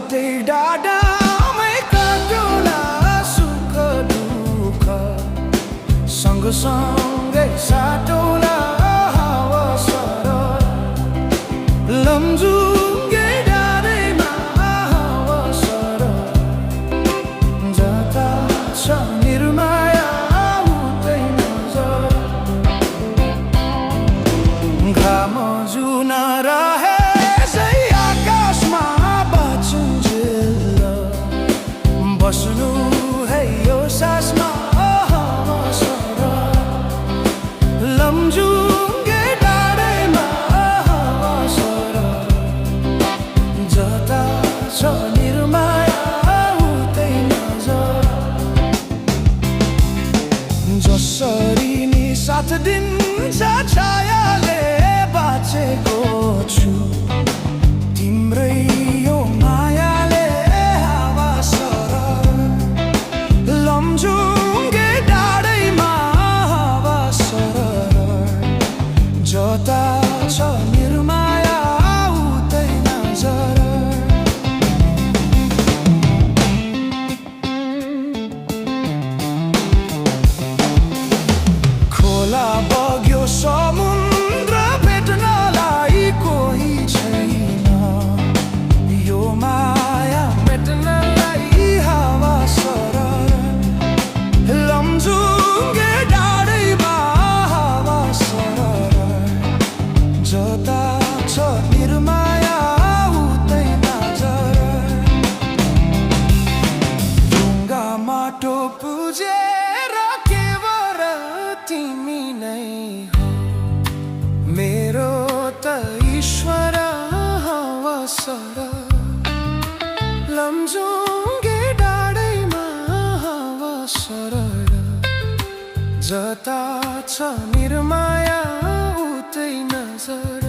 उतै डाँडामै काटौँला सुख दुःख सँगसँगै साटौँला हावा सरर लमजुङ्गे डाँडैमा हावा सरर जता छ निर्माया उतै नजर घाम जुन रहे बस्नु है यो सासमा लमजुङ्गे डाँडैमा सरर जता छ निर्माया उतै नजर जसरी नि साथ दिन्छ छायाले बाँचेको छु तिम्रै यो मायाले हावा सरर लमजुङ्गे डाँडैमा हावा सरर जता छ निर्माया उतै नजर खोला बग्यो समुद्र भेट्नलाई कोही छैन यो माया मेट्नलाई हावा सरर लमजुङ्गे डाँडैमा हावा सरर जता छ निर्माया उतै नजर ढुङ्गा माटो पुजेर केवल तिमी नै हो मेरो त ईश्वर हावा सरर लमजुङ्गे डाँडैमा हावा सरर जता छ निर्माया उतै नजर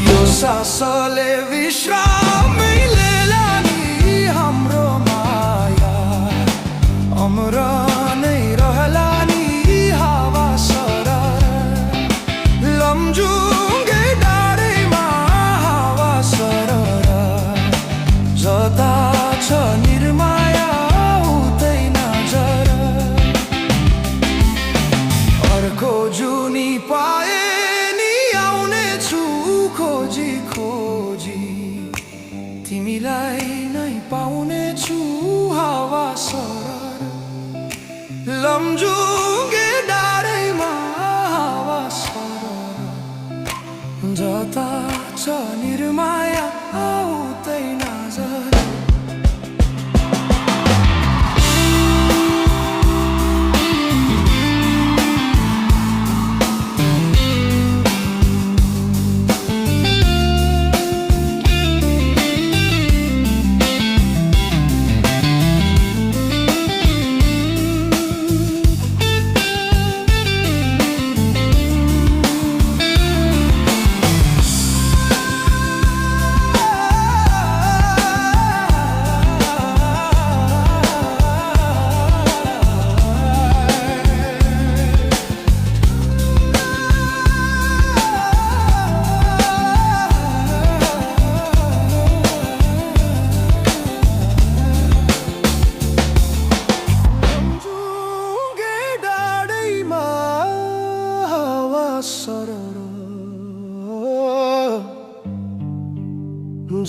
यो सासले विश्रामै लिएला नि हाम्रो माया अमर नै रहला नि हावा सरर लमजुङ्गे डाँडैमा हावा सरर जता छ निर्माया उतै नजर अर्को जुनी पाए नि आउने छु खोजी खोजी तिमीलाई नै पाउने छु हावा सरर लमजुङ्गे डाँडैमा हावा सरर जता छ निर्माया उतै नजर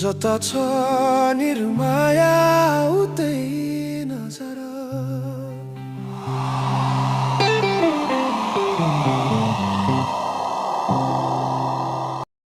जता छ निर्माया उतै